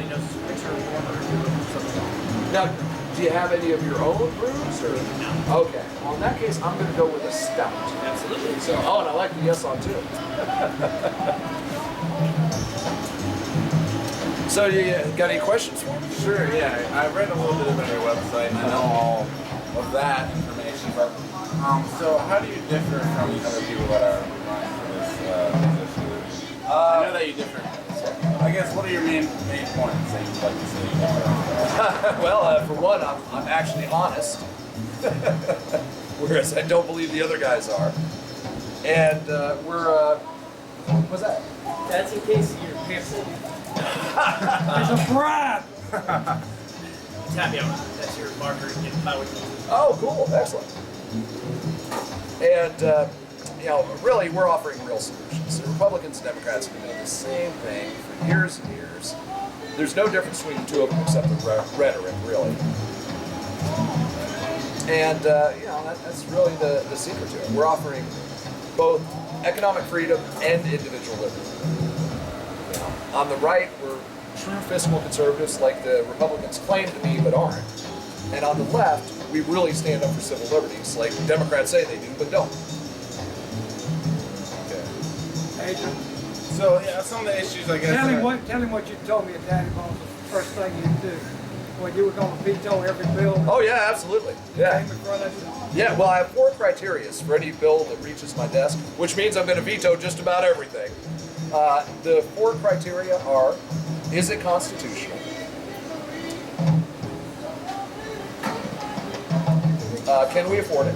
everybody knows it's winter warmer. Now, do you have any of your own brews? Or? No. Okay. Well, in that case, I'm going to go with a stout. Absolutely. So, oh, and I like the yes on too. So, you got any questions for me? Sure, yeah. I read a little bit about your website and I know all of that information, but so how do you differ from other people that are running for this position? I know that you differ. So I guess what are your main points that you'd like to see? Well, for one, I'm actually honest, whereas I don't believe the other guys are. And what's that? That's in case your pants. It's a bribe! Tap you out. That's your marker to get by with you. Oh, cool. Excellent. And, you know, really, we're offering real solutions. The Republicans and Democrats have been doing the same thing for years and years. There's no difference between the two of them except the rhetoric, really. And, you know, that's really the secret to it. We're offering both economic freedom and individual liberty. You know, on the right, we're true fiscal conservatives like the Republicans claim to be but aren't. And on the left, we really stand up for civil liberties like Democrats say they do but don't. Okay. Adrian, so yeah, some of the issues I guess. Tell him what you told me at Daddy Bones was the first thing you'd do. When you were going to veto every bill. Oh yeah, absolutely. Yeah. Yeah, well I have 4 criteria for any bill that reaches my desk, which means I'm going to veto just about everything. The 4 criteria are, is it constitutional? Can we afford it?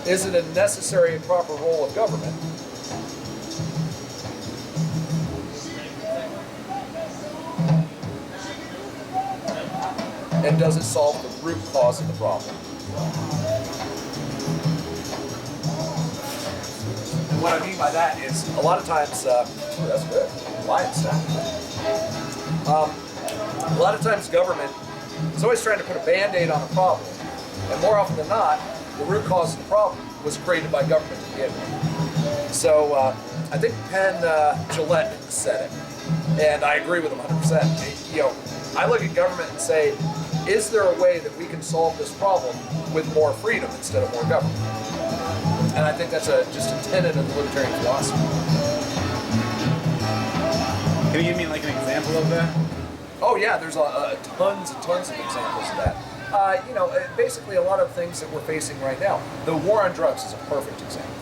Is it a necessary and proper role of government? And does it solve the root cause of the problem? And what I mean by that is, a lot of times, that's good, lion sound. A lot of times government is always trying to put a band-aid on a problem. And more often than not, the root cause of the problem was created by government to begin with. So I think Penn Jillette said it, and I agree with him 100%. You know, I look at government and say, is there a way that we can solve this problem with more freedom instead of more government? And I think that's just a tenet of the libertarian philosophy. Can you give me like an example of that? Oh yeah, there's tons and tons of examples of that. You know, basically a lot of things that we're facing right now. The war on drugs is a perfect example.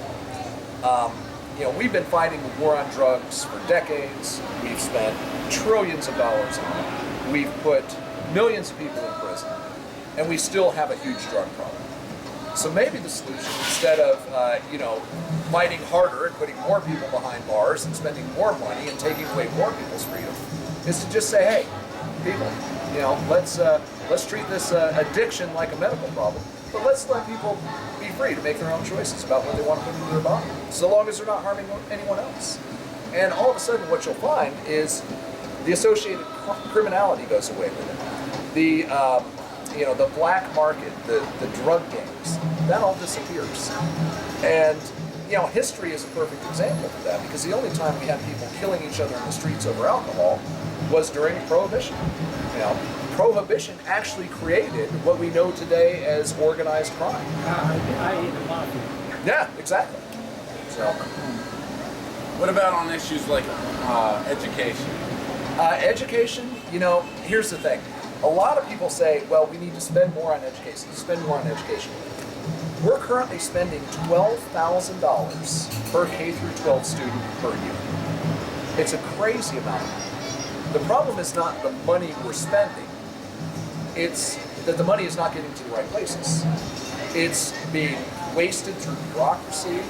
You know, we've been fighting the war on drugs for decades. We've spent trillions of dollars on it. We've put millions of people in prison, and we still have a huge drug problem. So maybe the solution, instead of you know, fighting harder and putting more people behind bars and spending more money and taking away more people's freedom, is to just say, hey, people, you know, let's treat this addiction like a medical problem, but let's let people be free to make their own choices about what they want to put into their body, so long as they're not harming anyone else. And all of a sudden, what you'll find is the associated criminality goes away with it. The you know, the black market, the drug gangs, that all disappears. And you know, history is a perfect example of that, because the only time we had people killing each other in the streets over alcohol was during Prohibition. You know, Prohibition actually created what we know today as organized crime. I eat the mafia. Yeah, exactly. So, What about on issues like education? Education, you know, here's the thing. A lot of people say, well, we need to spend more on education, We're currently spending $12,000 per K-12 student per year. It's a crazy amount of money. The problem is not the money we're spending, it's that the money is not getting to the right places. It's being wasted through bureaucracy.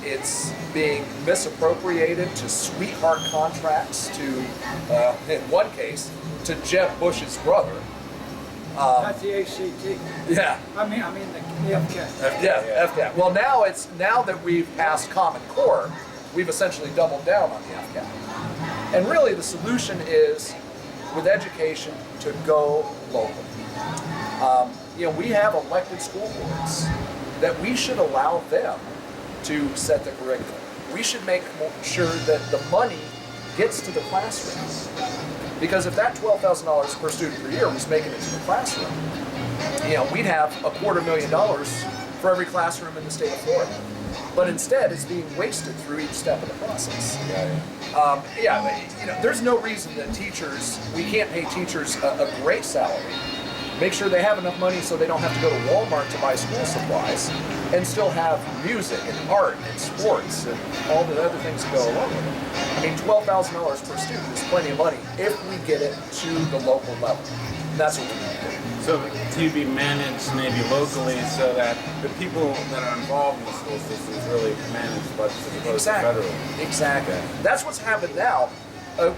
It's being misappropriated to sweetheart contracts to, in one case, to Jeb Bush's brother. That's the ACT. Yeah. I mean the FCAT. Yeah, FCAT. Well, now that we've passed Common Core, we've essentially doubled down on the FCAT. And really the solution is, with education, to go local. You know, we have elected school boards that we should allow them to set the curriculum. we should make sure that the money gets to the classroom. Because if that $12,000 per student per year was making it to the classroom, you know, we'd have $250,000 for every classroom in the state of Florida. But instead, it's being wasted through each step of the process. You know, there's no reason that we can't pay teachers a great salary, make sure they have enough money so they don't have to go to Walmart to buy school supplies, and still have music and art and sports and all the other things that go along with it. I mean, $12,000 per student is plenty of money if we get it to the local level. That's what we need to do. So to be managed maybe locally so that the people that are involved in the school system is really managed budgets as opposed to federal. Exactly. That's what's happened now.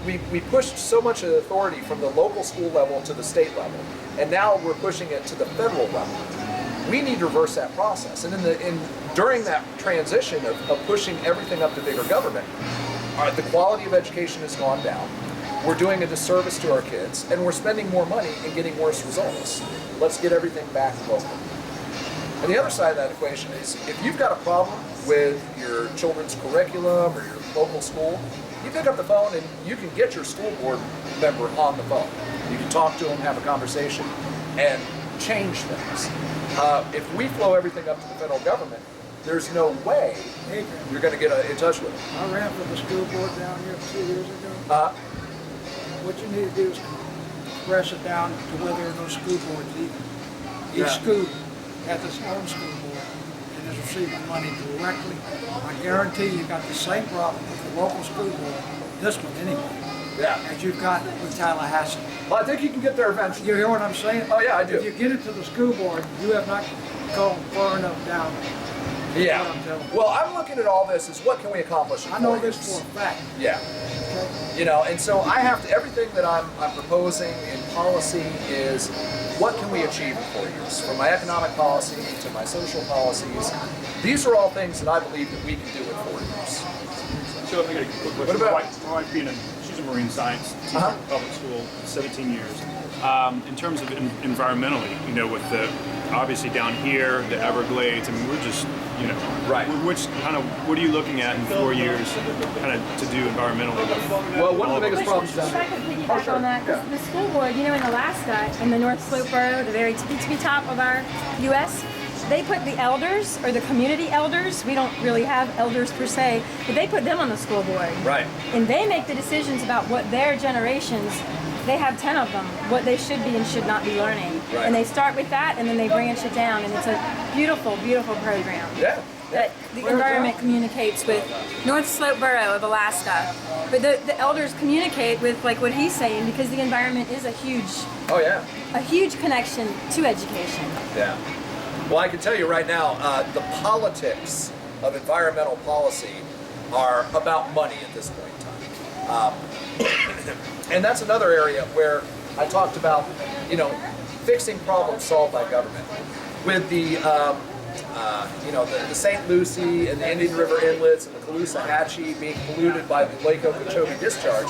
We pushed so much authority from the local school level to the state level, and now we're pushing it to the federal level. We need to reverse that process. And during that transition of pushing everything up to bigger government, the quality of education has gone down. We're doing a disservice to our kids, and we're spending more money and getting worse results. Let's get everything back local. And the other side of that equation is, if you've got a problem with your children's curriculum or your local school, you pick up the phone and you can get your school board member on the phone. You can talk to them, have a conversation, and change things. If we flow everything up to the federal government, there's no way you're going to get in touch with them. I ran for the school board down here 2 years ago. What you need to do is compress it down to where there are no school boards either. Each school has its own school board and is receiving money directly. I guarantee you got the same problem with the local school board, this one anyway, as you've got with Tallahassee. Well, I think you can get there eventually. You hear what I'm saying? Oh yeah, I do. If you get it to the school board, you have not gone far enough down. Yeah. Well, I'm looking at all this as what can we accomplish in 4 I know years? this for a fact. Yeah. Okay? You know, and so I have to, everything that I'm proposing in policy is what can we achieve in 4 years? From my economic policy to my social policies, these are all things that I believe that we can do in 4 years. So I got a quick question. What about my wife being she's a marine science teacher in public school, 17 years. In terms of environmentally, you know, with the obviously down here, the Everglades, I mean, we're just, you know, Right. what are you looking at in 4 years, kind of to do environmentally? Well, one of the biggest problems If I could piggyback on that, 'cause the school board, you know, in Alaska, in the North Slope borough, the very tippy top of our U.S., they put the elders, or the community elders, we don't really have elders per se, but they put them on the school board. Right. And they make the decisions about what their generations, they have 10 of them, what they should be and should not be learning. Right. And they start with that and then they branch it down, and it's a beautiful, beautiful program. Yeah. That the environment communicates with North Slope Borough of Alaska. But the elders communicate with, like what he's saying, because the environment is a huge connection to education. Yeah. Well, I can tell you right now, the politics of environmental policy are about money at this point in time. And that's another area where I talked about, you know, fixing problems solved by government. With the, you know, the St. Lucie and the Indian River inlets and the Caloosahatchee being polluted by the Lake Okeechobee discharge,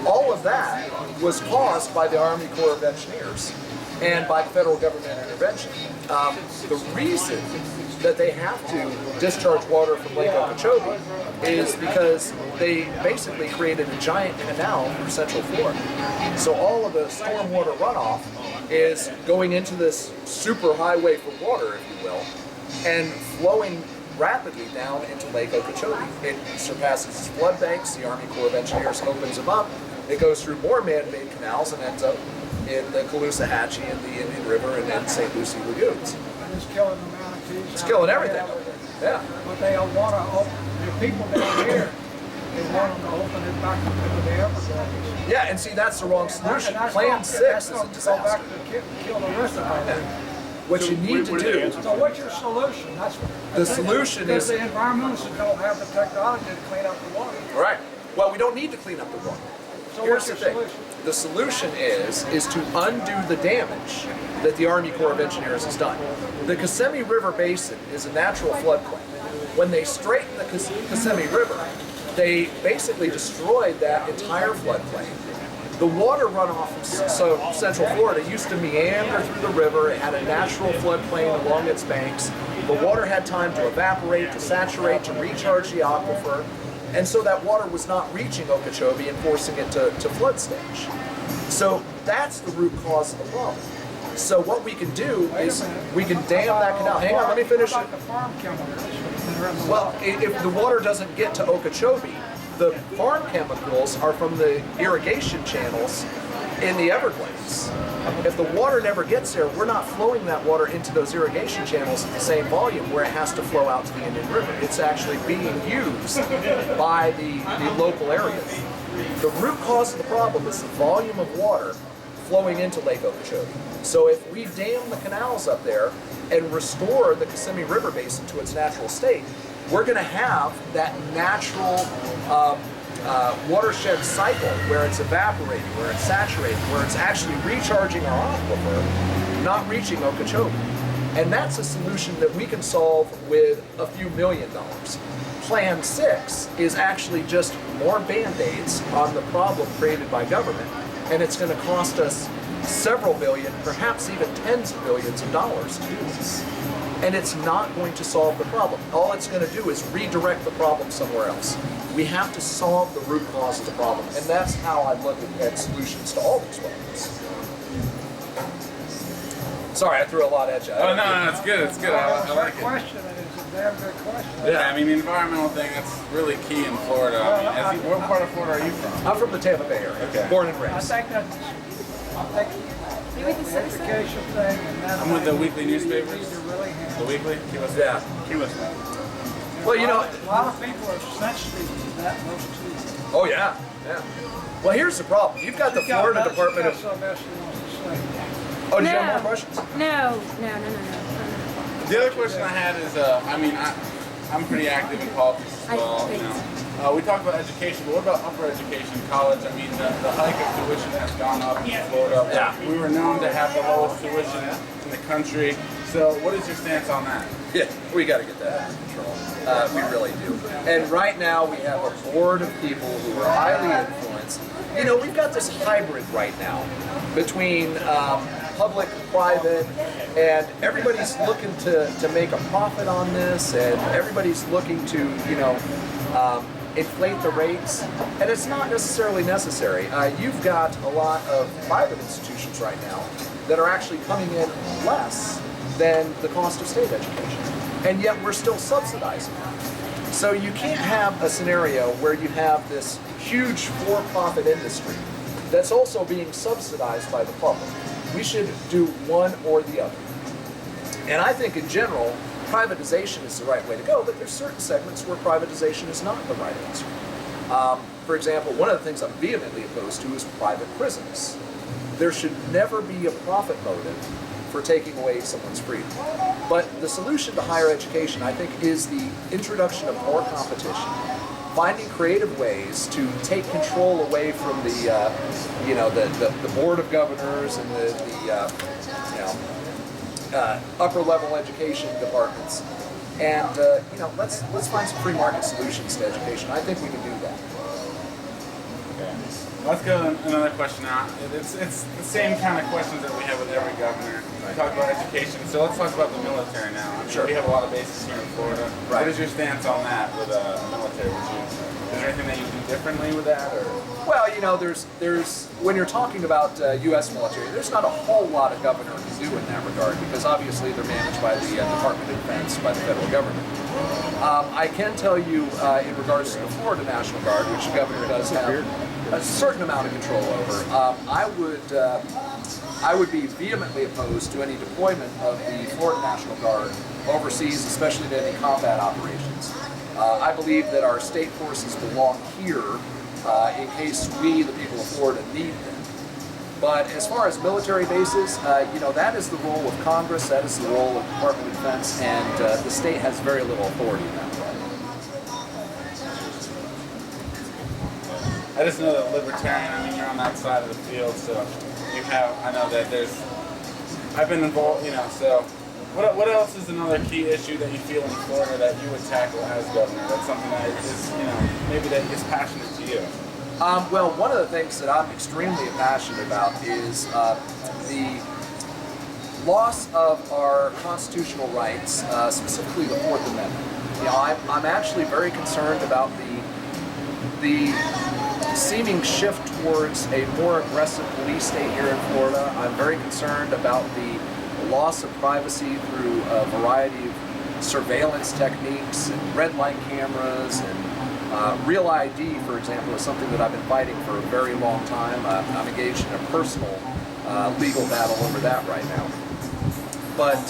all of that was caused by the Army Corps of Engineers and by federal government intervention. The reason that they have to discharge water from Lake Okeechobee is because they basically created a giant canal for Central Florida. So all of the stormwater runoff is going into this super highway for water, if you will, and flowing rapidly down into Lake Okeechobee. It surpasses its flood banks, the Army Corps of Engineers opens them up, it goes through more man-made canals and ends up in the Caloosahatchee and the Indian River and then St. Lucie lagoons. And it's killing the manatees. It's killing everything. Yeah. But they want to open, the people down here, they want them to open it back into the Everglades. Yeah, and see, that's the wrong solution. Plan 6 is a disaster. Kill the rest of it. What you need to do, So what's your solution? the solution because is, the environmentalists don't have the technology to clean up the water. right, well, we don't need to clean up the water. So Here's what's the your thing. solution? The solution is to undo the damage that the Army Corps of Engineers has done. The Kissimmee River Basin is a natural floodplain. When they straightened the Kissimmee River, they basically destroyed that entire floodplain. The water runoff from Central Florida used to meander through the river. It had a natural floodplain along its banks. The water had time to evaporate, to saturate, to recharge the aquifer, and so that water was not reaching Okeechobee and forcing it to flood stage. So that's the root cause of the problem. So what we can do is we can dam that canal. Hang on, let me finish it. Well, if the water doesn't get to Okeechobee, the farm chemicals are from the irrigation channels in the Everglades. If the water never gets there, we're not flowing that water into those irrigation channels at the same volume where it has to flow out to the Indian River. It's actually being used by the local area. The root cause of the problem is the volume of water flowing into Lake Okeechobee. So if we dam the canals up there and restore the Kissimmee River Basin to its natural state, we're going to have that natural watershed cycle where it's evaporating, where it's saturating, where it's actually recharging our aquifer, not reaching Okeechobee. And that's a solution that we can solve with a few $1 million. Plan 6 is actually just more Band-Aids on the problem created by government, and it's going to cost us several billion, perhaps even tens of billions of dollars to do this. And it's not going to solve the problem. All it's going to do is redirect the problem somewhere else. We have to solve the root cause of the problem, and that's how I look at solutions to all these problems. Sorry, I threw a lot at you. Oh, no, it's good. It's good. I like it. Question, and it's a damn good question. Yeah, I mean, the environmental thing, that's really key in Florida. I mean, what part of Florida are you from? I'm from the Tampa Bay area, Okay. born and I raised. think that's, You with the the citizen? education thing and that. I'm with the thing weekly you need newspapers. to really handle. The Weekly? Yeah. Key West. Well, you know, A lot of people are sensitive to that, those two. oh yeah, yeah. Well, here's the problem. You've got the Florida Department of... Something else she wants to say. Oh, do you have more questions? No. The other question I had is, I mean, I'm pretty active in politics as well. You know, we talk about education, but what about upper education, college? I mean, the hike of tuition has gone up in Florida. Yeah. We were known to have the lowest tuition in the country. So, what is your stance on that? Yeah, we got to get that under control. We really do. And right now we have a board of people who are highly influenced. You know, we've got this hybrid right now between public, private, and everybody's looking to make a profit on this, and everybody's looking to, you know, inflate the rates, and it's not necessarily necessary. You've got a lot of private institutions right now that are actually coming in less than the cost of state education, and yet we're still subsidizing them. So you can't have a scenario where you have this huge for-profit industry that's also being subsidized by the public. We should do one or the other. And I think in general, privatization is the right way to go, but there's certain segments where privatization is not the right answer. For example, one of the things I'm vehemently opposed to is private prisons. There should never be a profit motive for taking away someone's freedom. But the solution to higher education, I think, is the introduction of more competition, finding creative ways to take control away from the, you know, the board of governors and the upper level education departments, and you know, let's find some free market solutions to education. I think we can do that. Okay. Let's go to another question now. It's the same kind of questions that we have with every governor. We talk about education, so let's talk about the military now. I mean, Sure. We have a lot of bases here in Florida. Right. What is your stance on that with the military? Is there anything that you do differently with that, or? Well, you know, there's when you're talking about U.S. military, there's not a whole lot a governor can do in that regard because obviously they're managed by the Department of Defense, by the federal government. I can tell you in regards to the Florida National Guard, which the governor does have a certain amount of control over. I would be vehemently opposed to any deployment of the Florida National Guard overseas, especially to any combat operations. I believe that our state forces belong here in case we, the people of Florida, need them. But as far as military bases, you know, that is the role of Congress, that is the role of the Department of Defense, and the state has very little authority in that regard. I just know that Libertarian, I mean, you're on that side of the field, so you have, I know that I've been involved, you know, so what else is another key issue that you feel in Florida that you would tackle as governor? That's something that is, you know, maybe that is passionate to you. Well, one of the things that I'm extremely passionate about is the loss of our constitutional rights, specifically the Fourth Amendment. You know, I'm actually very concerned about the seeming shift towards a more aggressive police state here in Florida. I'm very concerned about the loss of privacy through a variety of surveillance techniques and red light cameras and Real ID, for example, is something that I've been fighting for a very long time. I'm engaged in a personal legal battle over that right now. But,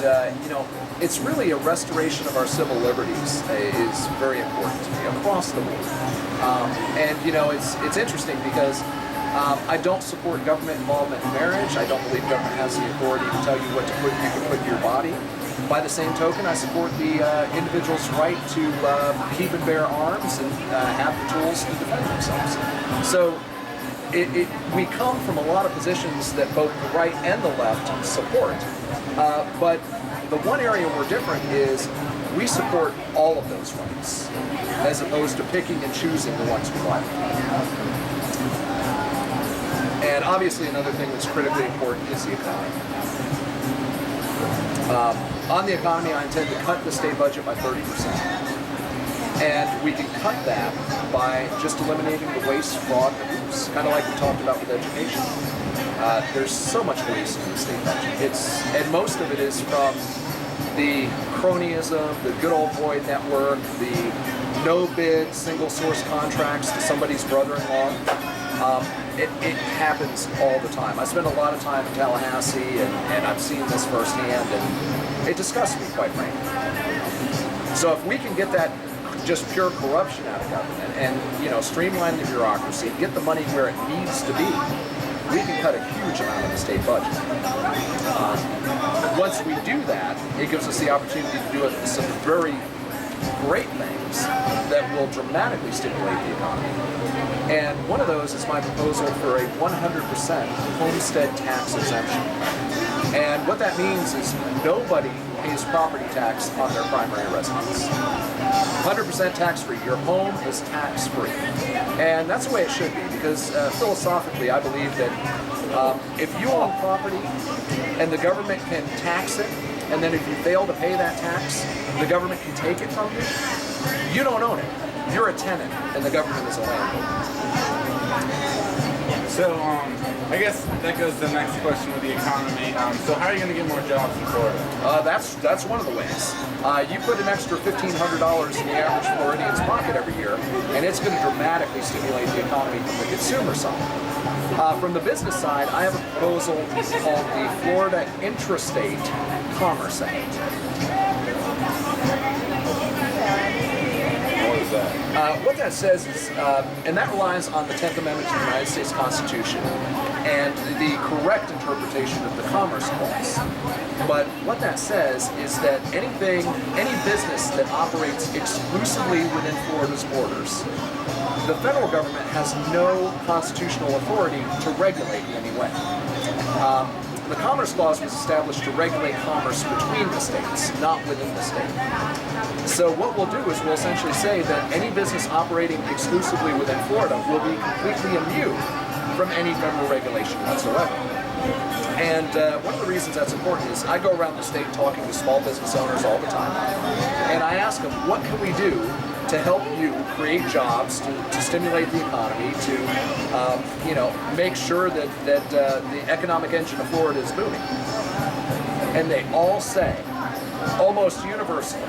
you know, it's really a restoration of our civil liberties is very important to me across the board. And, you know, it's interesting because I don't support government involvement in marriage. I don't believe government has the authority to tell you what you can put in your body. By the same token, I support the individual's right to keep and bear arms and have the tools to defend themselves. So we come from a lot of positions that both the right and the left support. But the one area we're different is we support all of those rights, as opposed to picking and choosing the ones we like. And obviously another thing that's critically important is the economy. On the economy, I intend to cut the state budget by 30%. And we can cut that by just eliminating the waste, fraud, and abuse, kind of like we talked about with education. There's so much waste in the state budget. And most of it is from the cronyism, the good old boy network, the no-bid, single-source contracts to somebody's brother-in-law. It happens all the time. I spend a lot of time in Tallahassee, and I've seen this firsthand, and it disgusts me, quite frankly. So if we can get that just pure corruption out of government and, you know, streamline the bureaucracy, get the money where it needs to be, we can cut a huge amount of the state budget. Once we do that, it gives us the opportunity to do some very great things that will dramatically stimulate the economy. And one of those is my proposal for a 100% homestead tax exemption. And what that means is nobody pays property tax on their primary residence. 100% tax-free. Your home is tax-free. And that's the way it should be, because philosophically I believe that if you own property and the government can tax it, and then if you fail to pay that tax, the government can take it from you, you don't own it. You're a tenant, and the government is a landlord. So, I guess that goes to the next question with the economy. So how are you going to get more jobs in Florida? That's one of the ways. You put an extra $1,500 in the average Floridian's pocket every year, and it's going to dramatically stimulate the economy from the consumer side. From the business side, I have a proposal called the Florida Intrastate Commerce Act. What that says is, and that relies on the 10th Amendment to the United States Constitution and the correct interpretation of the Commerce Clause. But what that says is that any business that operates exclusively within Florida's borders, the federal government has no constitutional authority to regulate in any way. The Commerce Clause was established to regulate commerce between the states, not within the state. So what we'll do is we'll essentially say that any business operating exclusively within Florida will be completely immune from any federal regulation whatsoever. And one of the reasons that's important is I go around the state talking to small business owners all the time, and I ask them, what can we do to help you create jobs, to stimulate the economy, to you know, make sure that the economic engine of Florida is booming. And they all say, almost universally,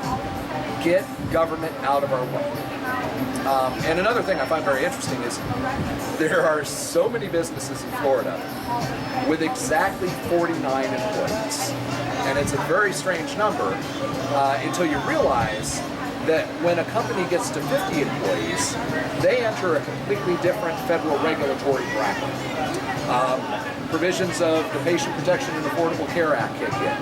get government out of our way. And another thing I find very interesting is there are so many businesses in Florida with exactly 49 employees. And it's a very strange number until you realize that when a company gets to 50 employees, they enter a completely different federal regulatory bracket. Provisions of the Patient Protection and Affordable Care Act kick in.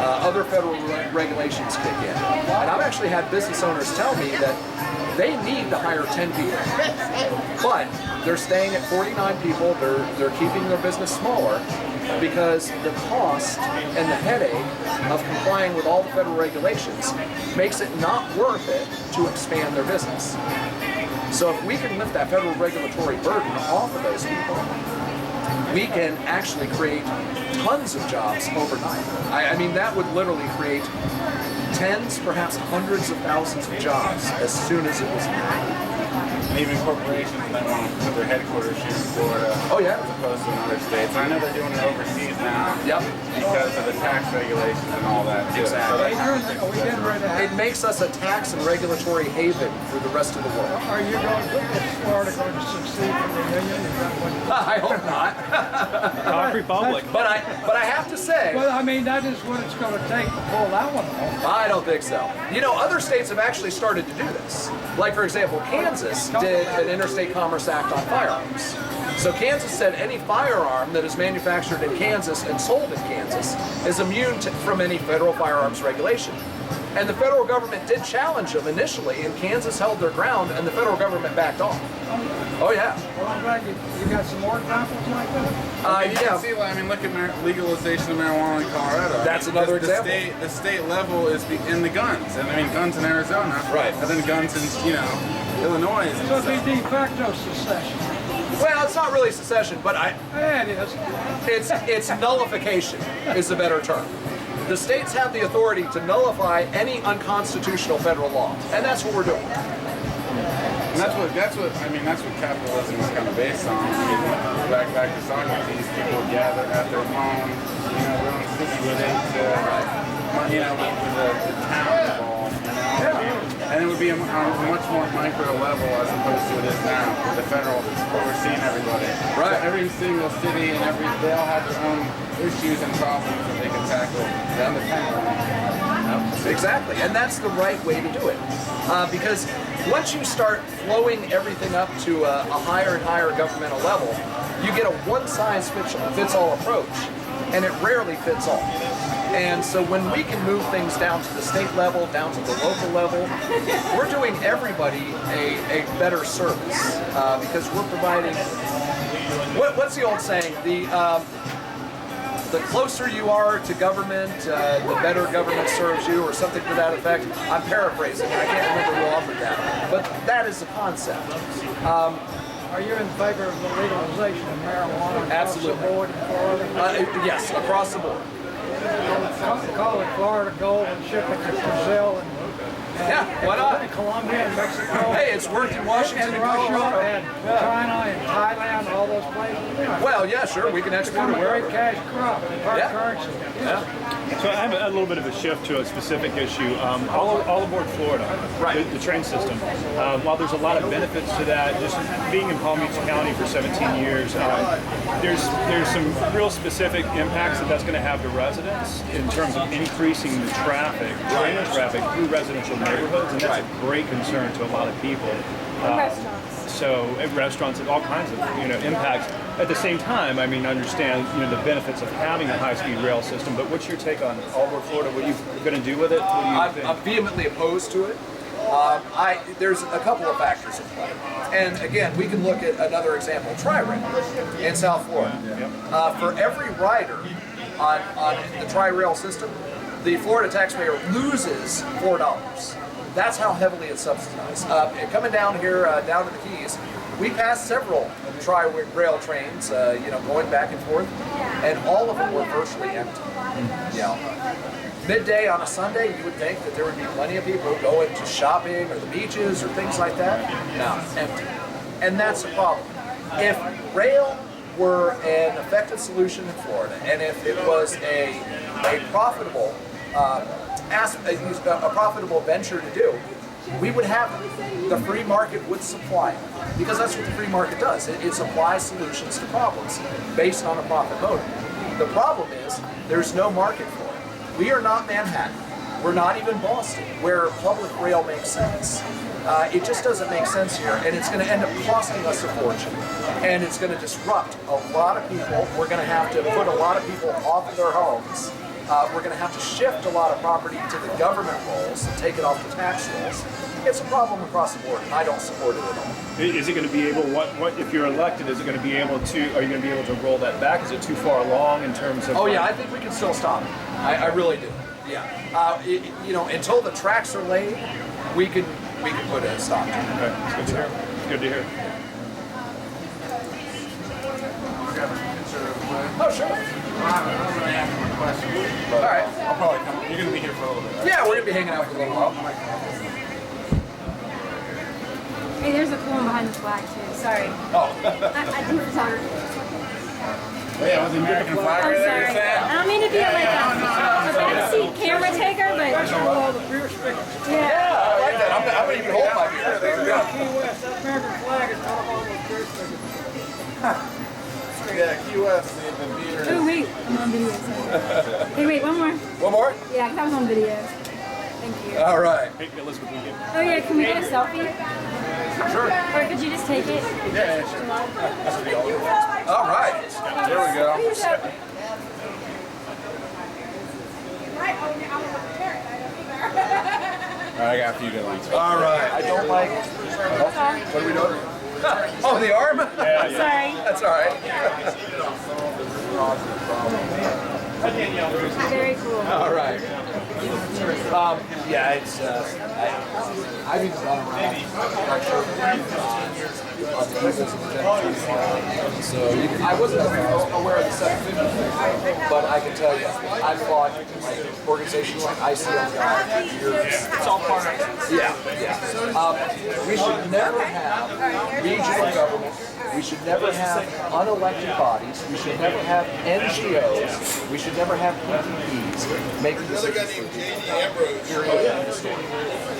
Other federal regulations kick in. And I've actually had business owners tell me that they need to hire 10 people, but they're staying at 49 people, they're keeping their business smaller because the cost and the headache of complying with all the federal regulations makes it not worth it to expand their business. So if we can lift that federal regulatory burden off of those people, we can actually create tons of jobs overnight. I mean, that would literally create tens, perhaps hundreds of thousands of jobs as soon as it was made. And even corporations might want to put their headquarters here in Florida. Oh yeah. As opposed to in other states. And I know they're doing it overseas now. Yep. Because of the tax regulations and all that too. Exactly. Are we getting ready to have? It makes us a tax and regulatory haven for the rest of the world. Are you going? Is Florida going to succeed from the union? Is that what? I hope not. Talk Republic. But I have to say, Well, I mean, that is what it's going to take to pull that one off. I don't think so. You know, other states have actually started to do this. Like, for example, Kansas did an Interstate Commerce Act on firearms. So Kansas said any firearm that is manufactured in Kansas and sold in Kansas is immune from any federal firearms regulation. And the federal government did challenge them initially, and Kansas held their ground, and the federal government backed off. Oh yeah. Well, I'm glad you got some more examples like that. You can see, I mean, look at legalization of marijuana in Colorado. That's another example. The state level is in the guns, and I mean guns in Arizona, right? And then guns in Illinois. So it'd be de facto secession. Well, it's not really secession, but Yeah, it is. it's nullification is a better term. The states have the authority to nullify any unconstitutional federal law, and that's what we're doing. And that's what capitalism is kind of based on. I mean, back to Socrates, people would gather at their own, their own city-state, with the town involved. And it would be on a much more micro level as opposed to it is now, with the federal overseeing everybody. Right. So every single city and they all have their own issues and problems that they can tackle independently. Exactly, and that's the right way to do it. Because once you start flowing everything up to a higher and higher governmental level, you get a one-size-fits-all approach, and it rarely fits all. And so when we can move things down to the state level, down to the local level, we're doing everybody a better service because we're providing, what's the old saying? The closer you are to government, the better government serves you, or something to that effect. I'm paraphrasing, I can't remember who offered that. But that is the concept. Are you in favor of the legalization of marijuana across the board in Florida? Yes, across the board. Call it Florida Gold and ship it to Brazil and Yeah, why not? Colombia and Mexico. Hey, it's worked in Washington and Russia and China and Thailand, all those places. Well, yeah, sure, we can export it Become a great wherever. cash crop, hard currency. Yeah. So I have a little bit of a shift to a specific issue. All aboard Florida, Right. the train system. While there's a lot of benefits to that, just being in Palm Beach County for 17 years, there's some real specific impacts that's going to have to residents in terms of increasing the traffic, train traffic through residential neighborhoods, and that's a great concern to a lot of people. Restaurants. So at restaurants and all kinds of impacts. At the same time, I mean, understand the benefits of having a high-speed rail system. But what's your take on all over Florida? What are you going to do with it? What do you think? I'm vehemently opposed to it. There's a couple of factors in play. And again, we can look at another example, Tri-Rail in South Florida. For every rider on the Tri-Rail system, the Florida taxpayer loses $4. That's how heavily it's subsidized. Coming down here, down to the Keys, we passed several Tri-Rail trains, going back and forth, and all of them were virtually empty. Midday on a Sunday, you would think that there would be plenty of people going to shopping or the beaches or things like that. No, empty. And that's the problem. If rail were an effective solution in Florida, and if it was a profitable a profitable venture to do, we would have the free market would supply it, because that's what the free market does. It supplies solutions to problems based on a profit motive. The problem is there's no market for it. We are not Manhattan. We're not even Boston, where public rail makes sense. It just doesn't make sense here, and it's going to end up costing us a fortune, and it's going to disrupt a lot of people. We're going to have to put a lot of people off of their homes. We're going to have to shift a lot of property to the government rolls and take it off the tax rolls. It's a problem across the board, and I don't support it at all. Is it going to be able? What if you're elected? Is it going to be able to? Are you going to be able to roll that back? Is it too far along in terms of? Oh yeah, I think we can still stop it. I really do. Yeah. Until the tracks are laid, we can put a stop to it. Okay, it's good to hear. It's good to hear. I got a picture of Oh sure. don't really ask my questions. But All right. I'll probably come. You're gonna be here for a little bit, right? Yeah, we're gonna be hanging out for a little while. Hey, there's a cool one behind the flag too. Sorry. Oh. I do photography. Oh, yeah, with the American flag I'm right there, sorry. you're saying? I don't mean to be like a backseat camera taker, but All the beer stickers. yeah. I like that. I'm gonna even hold my beer. There we go. Key West, that American flag is not on those beer stickers. Yeah, Key West, the beer. Oh wait, I'm on video. Sorry. Hey, wait, one more. One more? Yeah, 'cause I was on video. Thank you. All right. Hey, Elizabeth, will you? Oh yeah, can we get a selfie? Sure. Or could you just take it? Yeah, sure. All right. There we go. All right, I got a few good ones. All right. I don't like. What are we doing? Oh, the arm? Sorry. That's all right. Very cool. All right. Yeah, it's. I've been done so I wasn't aware of the 750, but I can tell you, I fought like organizations like ICL. It's all part of it. Yeah, yeah. We should never have regional government. We should never have unelected bodies. We should never have NGOs. We should never have PPPs making decisions for people. Period. End of story.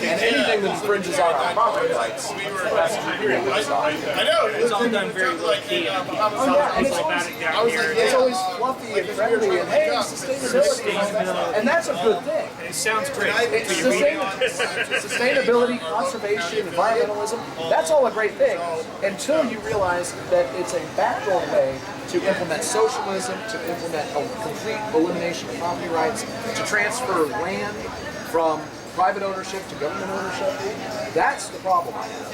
And anything that infringes on our property rights has to be stopped. I know, it's all done very low key. It's always fluffy and friendly and hey, sustainability. And that's a good thing. It sounds great. It's sustainability, conservation, environmentalism, that's all a great thing until you realize that it's a backdoor way to implement socialism, to implement a complete elimination of property rights, to transfer land from private ownership to government ownership. That's the problem I have.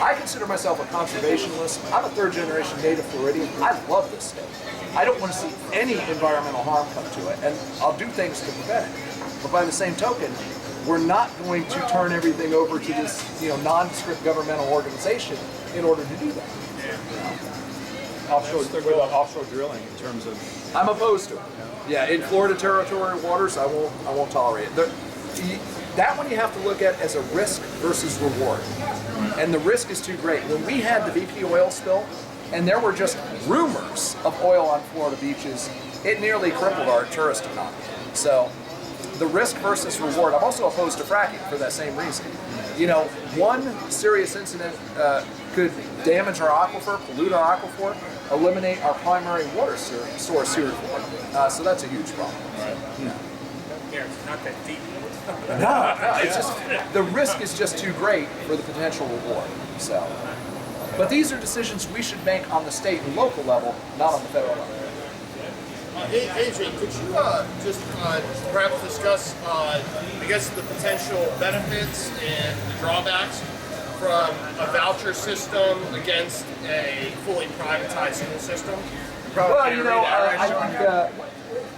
I consider myself a conservationist. I'm a third-generation native Floridian. I love this state. I don't want to see any environmental harm come to it, and I'll do things to prevent it. But by the same token, we're not going to turn everything over to this, nondescript governmental organization in order to do that. What about offshore drilling in terms of? I'm opposed to it. Yeah, in Florida territorial waters, I won't tolerate it. That one you have to look at as a risk versus reward. And the risk is too great. When we had the BP oil spill, and there were just rumors of oil on Florida beaches, it nearly crippled our tourist economy. So the risk versus reward, I'm also opposed to fracking for that same reason. One serious incident could damage our aquifer, pollute our aquifer, eliminate our primary water source here. So that's a huge problem. Yeah, it's not that deep. No, it's just the risk is just too great for the potential reward. So, but these are decisions we should make on the state and local level, not on the federal level. Adrian, could you just perhaps discuss, the potential benefits and the drawbacks from a voucher system against a fully privatized school system? Well,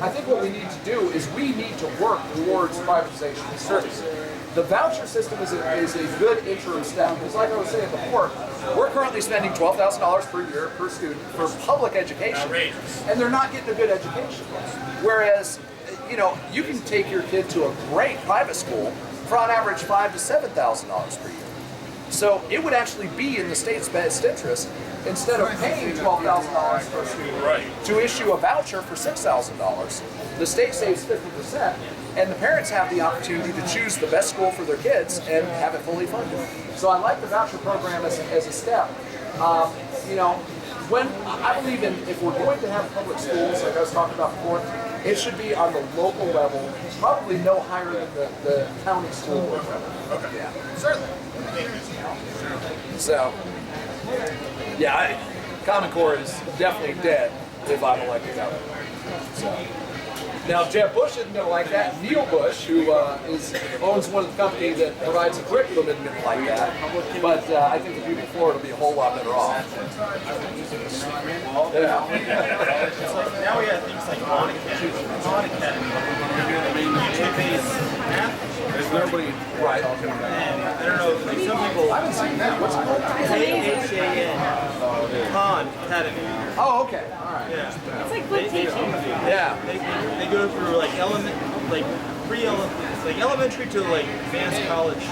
I think what we need to do is we need to work towards privatization of services. The voucher system is a good interim step, because like I was saying before, we're currently spending $12,000 per year per student for public education, and they're not getting a good education. Whereas, you can take your kid to a great private school for on average $5,000 to $7,000 per year. So it would actually be in the state's best interest, instead of paying $12,000 per student, to issue a voucher for $6,000. The state saves 50%, and the parents have the opportunity to choose the best school for their kids and have it fully funded. So I like the voucher program as a step. When I believe if we're going to have public schools, like I was talking about before, it should be on the local level, probably no higher than the county school board level. Okay. Yeah. Certainly. So, yeah, Common Core is definitely dead if I'm elected governor. So. Now, Jeb Bush isn't going to like that. Neil Bush, who owns one of the companies that provides a curriculum, isn't going to like that. But I think the people of Florida will be a whole lot better off. Yeah. Now we have things like Khan Academy. There's nobody Right. talking about I don't know, like some people, I haven't seen that. What's it called? KHAN, Khan academy. Oh, okay. All right. Yeah. It's like good teaching. Yeah. They go through like elementary to like advanced college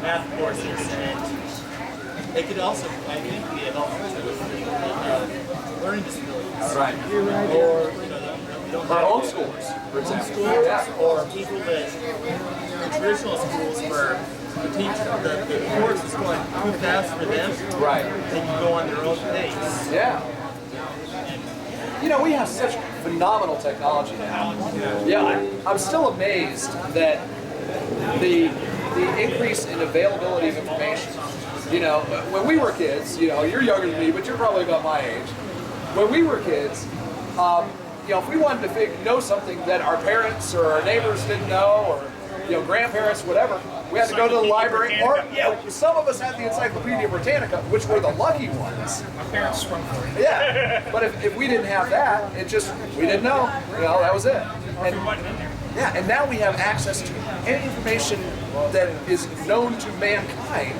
math courses, and they could also, I think, be helpful to learning disabilities. Right. Or Homeschoolers, for example. Yeah. or people that in traditional schools where the course is going too fast for them, Right. they can go on their own pace. Yeah. You know, we have such phenomenal technology now. Yeah, I'm still amazed that the increase in availability of information. You know, when we were kids, you know, you're younger than me, but you're probably about my age. When we were kids, you know, if we wanted to know something that our parents or our neighbors didn't know, or you know, grandparents, whatever, we had to go to the library, or some of us had the Encyclopedia Britannica, which were the lucky ones. My parents swung for it. Yeah, but if we didn't have that, we didn't know. You know, that was it. And now we have access to any information that is known to mankind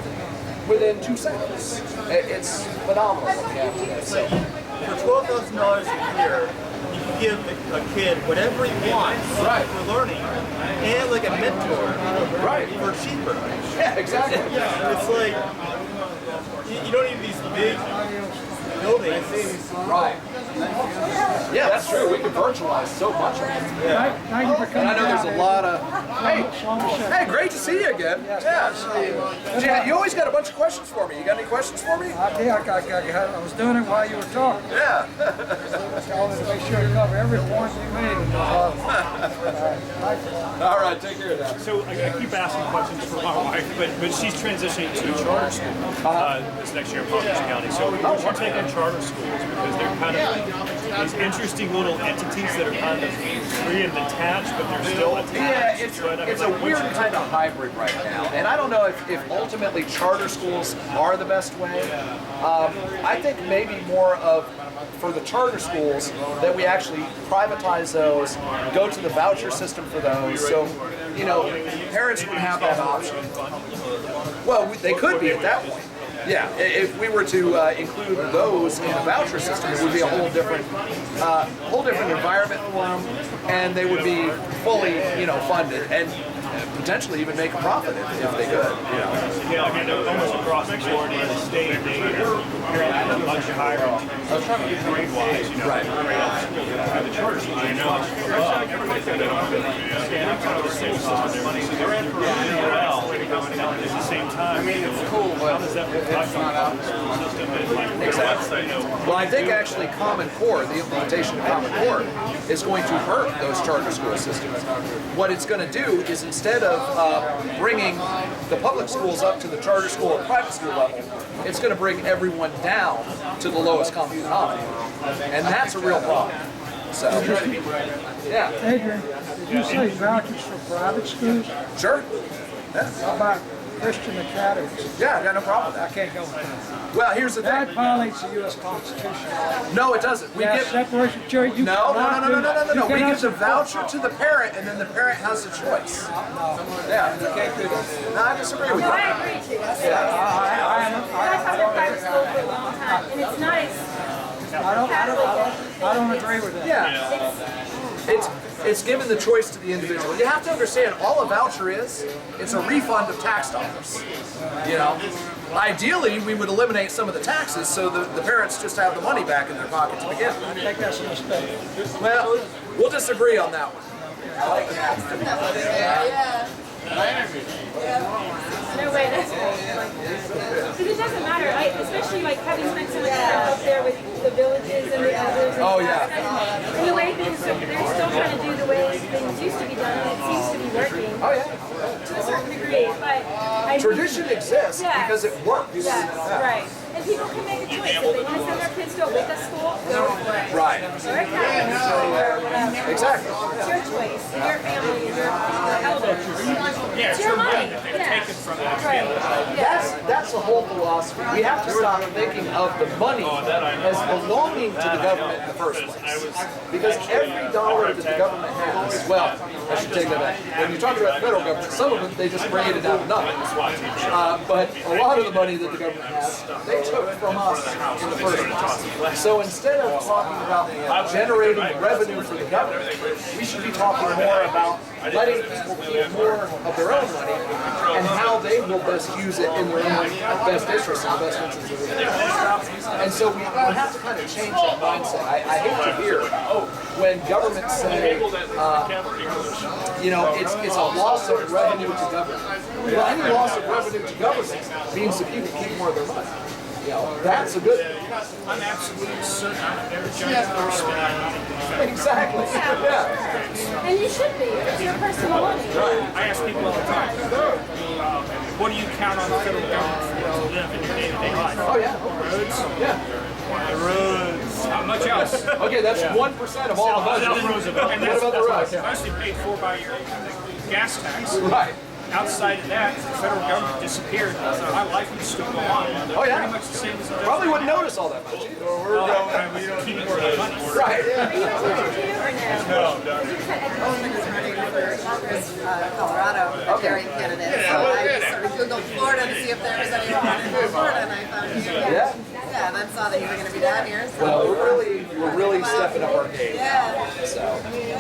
within 2 seconds. It's phenomenal what we have today. So. For $12,000 a year, you can give a kid whatever he wants for learning, and like a mentor for cheaper. Yeah, exactly. It's like you don't need these big buildings. Right. Yeah, that's true. We can virtualize so much of it. Thank you for And coming I know there's a down. lot of. Hey, great to see you again. Yeah. You always got a bunch of questions for me. You got any questions for me? I did. I was doing it while you were talking. Yeah. I wanted to make sure to cover every point you made. All right, take care of that. So I keep asking questions for my wife, but she's transitioning to a charter school this next year in Palm Beach County. So we're taking charter schools because they're kind of these interesting little entities that are kind of free and detached, but they're still attached. Yeah, it's a weird kind of hybrid right now. And I don't know if ultimately charter schools are the best way. I think maybe more of, for the charter schools, that we actually privatize those, go to the voucher system for those, so, you know, parents would have that option. Well, they could be at that point. Yeah, if we were to include those in the voucher system, it would be a whole different environment for them, and they would be fully, you know, funded and potentially even make a profit if they could. You know. Yeah, I mean, almost across the board in the state, they are much higher. I was trying to get grade-wise, you know, Right. the charter schools are now everybody's got it on kind of the same system. They're in for well, at the same time. I mean, it's cool, but how does that reflect on the system? Exactly. Well, I think actually Common Core, the implementation of Common Core, is going to hurt those charter school systems. What it's going to do is, instead of bringing the public schools up to the charter school or private school level, it's going to bring everyone down to the lowest common denominator. And that's a real problem. So, yeah. Adrian, did you say vouchers for private schools? Sure. Yeah. How about Christian academies? Yeah, I got no problem with I that. can't go with that. Well, here's the That thing. violates the U.S. Constitution. No, it doesn't. We Yeah, get separation of church. no. We give the voucher to the parent, and then the parent has a choice. Yeah. You can't do that. No, I disagree with No, you. I agree too. I I've taught in private school for a long time, and it's nice. don't agree with that. Yeah. It's given the choice to the individual. You have to understand, all a voucher is, it's a refund of tax dollars. You know, ideally we would eliminate some of the taxes so the parents just have the money back in their pocket to begin with. I think that's a mistake. Well, we'll disagree on that one. No way, that's because it doesn't matter, especially like having spent so much time up there with the villages and the elders. And Oh, yeah. And the way they're still trying to do the way things used to be done, and it seems to be working Oh yeah. to a certain degree. But I Tradition exists because it works. Yes, right. And people can make a choice. If they want to send their kids to a Wicca school, go for it. Right. Or a Catholic school or whatever. Exactly. It's your choice, and your family, and your elders. Yeah, It's your money. that they're Yeah. taken from us. Right. That's the whole philosophy. We have to stop thinking of the money as belonging to the government in the first place. Because every dollar that the government has, well, I should take that back. When you talk about the federal government, some of it they just created out of nothing. But a lot of the money that the government has, they took from us in the first place. So instead of talking about generating revenue for the government, we should be talking more about letting people keep more of their own money and how they will best use it in their own best interest and the best interest of their own. And so we have to kind of change that mindset. I hate to hear when governments say, you know, it's a loss of revenue to government. Well, any loss of revenue to government means that people keep more of their money. You know, that's a good thing. I'm absolutely certain I'm a better judge of respect. Exactly. Yeah. And you should be. It's your personal money. I ask people all the time, what do you count on the federal government for to live in your day-to-day life? Oh, yeah. Roads? Yeah. The roads. Not much else. Okay, that's 1% of all the budget. And What about the rest? mostly paid for by your gas tax. Right. Outside of that, the federal government disappeared. My life would still go on. Oh, yeah. Pretty much the same as it does. Probably wouldn't notice all that much either. We don't keep more of the money. Right. Are you ready or no? running for Congress, Colorado, Libertarian candidate. So I sort of Googled Florida to see if there was anyone running for Florida, and I found you. Yeah. Yeah, and then saw that you were going to be down here. So. Well, we're really stepping up our game. Yeah. So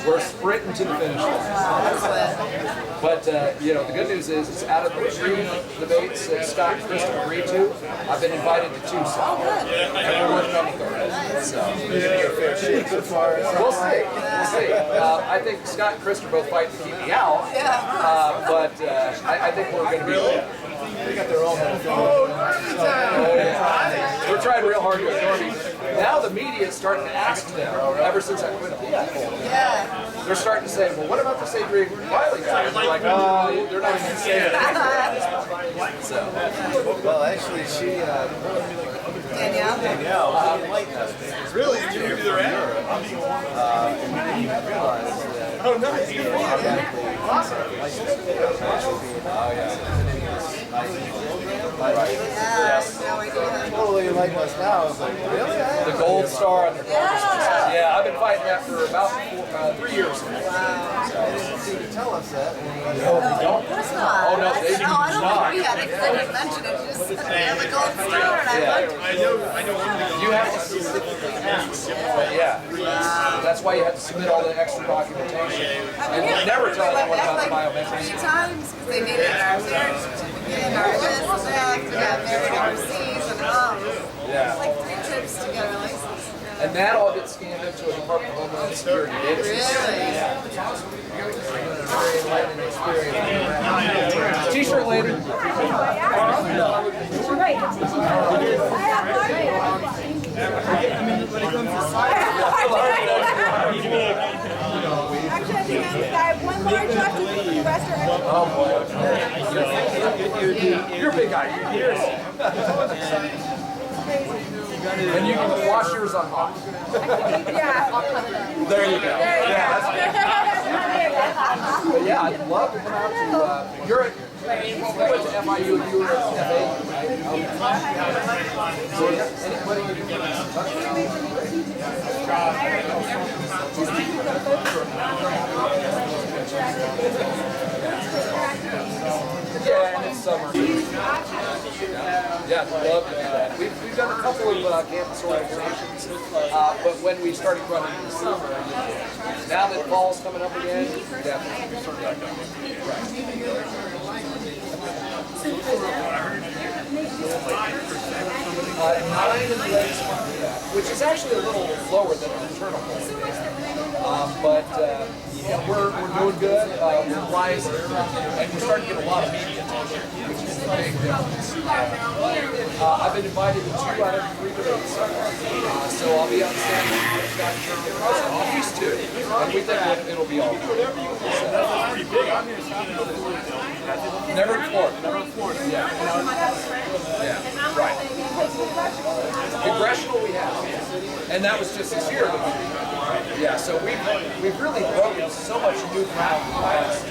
we're sprinting to the finish line. Excellent. But you know, the good news is it's out of the 3 debates that Scott and Crystal agreed to. I've been invited to 2 so far, and we're working on the 3rd. So we'll see. We'll see. I think Scott and Chris are both fighting to keep me out. But I think we're going to be okay. They got their own. We're trying real hard to ignore me. Now the media is starting to ask them, ever since I quit they're starting to say, well, what about this Adrian Wyllie guy? And they're like, oh, they're not even going to say it. So. Well, actually, she, Danielle. really didn't do the rap. And we didn't realize that. Oh, nice. Awesome. Yes. No idea. Totally like us now. I was like, really? The gold star on their Yeah, I've been fighting that for about 3 years now. They didn't seem to tell us that. No, we don't. Of course not. Oh, no, they do I don't not. think we had it because I didn't mention it. You just said we have a gold star, and I looked. You have to specifically ask. Yeah. That's why you have to submit all the extra documentation. And you never tell anyone about the biometrics. 3 times because they needed our marriage certificate, our this, that, we got married overseas, and it's like 3 trips to get our license. And that all gets scanned into a Department of Homeland Security database. Very enlightening experience. T-shirt later. Actually, I think I have one large left to the rest are Oh boy. You're a big guy. You're and you can wash yours on hot. yeah. There you go. But yeah, I'd love to come out to, you're at, you went to FIU and you were at FA, right? So anybody yeah, and it's summer. Yeah, I'd love to do that. We've done a couple of campus organizations, but when we started running in the summer, now that fall's coming up again, definitely. Right. 9 in the legs, which is actually a little lower than an internal goal. But yeah, we're doing good. We're rising, and we're starting to get a lot of media attention, which is a big difference. I've been invited to 2 out of 3 debates, so I'll be on standing at least 2, and we think it'll be all good. Never in Florida. Never in Florida. Yeah. Right. Congressional we have, and that was just this year. Yeah, so we've really broken so much new ground in the last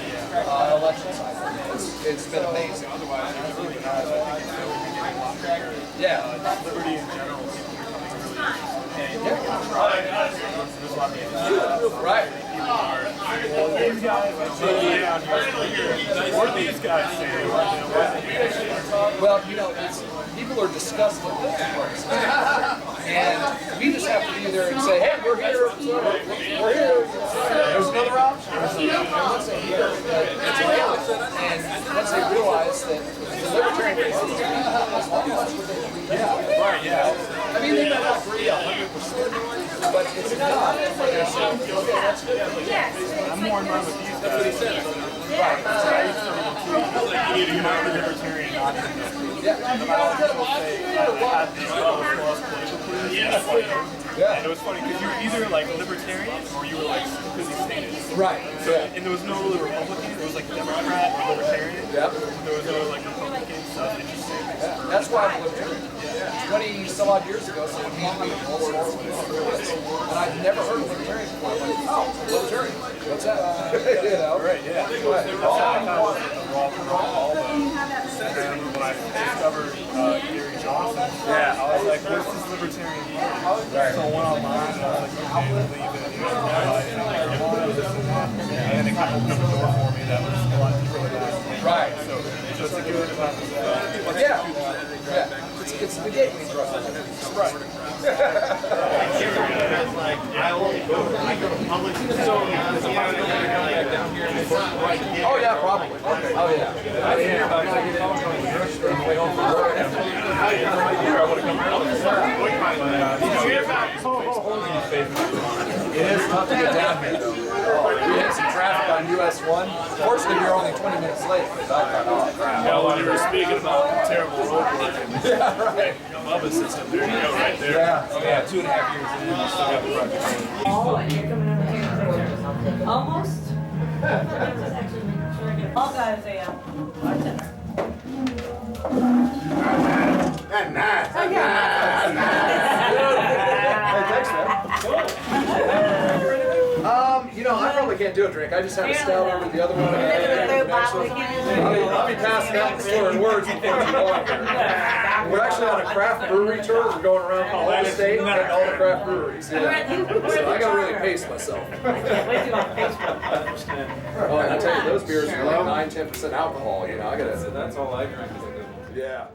election cycle. it's been amazing. Otherwise, it really has. I think we're getting a lot better. Yeah. Liberty in general seems to be becoming really Right. These guys, what are these guys saying? Well, you know, people are disgusted with this place. And we just have to be there and say, hey, we're here. We're here. There's another option. And once they hear that it's available, and once they realize that the Libertarian community is almost Yeah, right, yeah. I mean, they may not agree 100%, but it's not. I'm more in line with these guys. Right. You need to get out of the Libertarian Yeah. And it was funny because you were either like libertarian or you were like completely stated. Right. So, and there was no really Republican. It was like Democrat or Libertarian. Yep. There was no like Republican. So it's interesting. Yeah. That's why I'm a Libertarian. 20 some odd years ago, someone came to me and told us, and I'd never heard of Libertarian before. I'm like, oh, Libertarian. What's that? You know? Right. Yeah. Right. And when I discovered Gary Johnson, I was like, what's this Libertarian movement? So I went online and I was like, okay, believe it. And then it kind of opened up a door for me that was a lot deeper than that. Right. So just to give it about this. Yeah. It's the gateway drug. Right. I go to public. So, Oh yeah, probably. Okay. Oh yeah. I didn't hear about it. I get phone calls on the grocery store on the way home from work. It is tough to get down here though. We had some traffic on US 1. Fortunately, we were only 20 minutes late because I thought, oh crap. Yeah, while you were speaking about terrible road work and Yeah, right. Bubba sits up there, you go right there. Yeah. Oh yeah, 2.5 years in, you still got the project. Almost. All guys say bartender. Hey, thanks, man. You know, I probably can't do a drink. I just have a stout over the other one. I'll be passing out and slurring words before too long here. We're actually on a craft brewery tour. We're going around all the state and all the craft breweries. Yeah. So I gotta really pace myself. Oh, and I tell you, those beers are like 9–10% alcohol. You know, I gotta. That's all I drink is a good one. Yeah.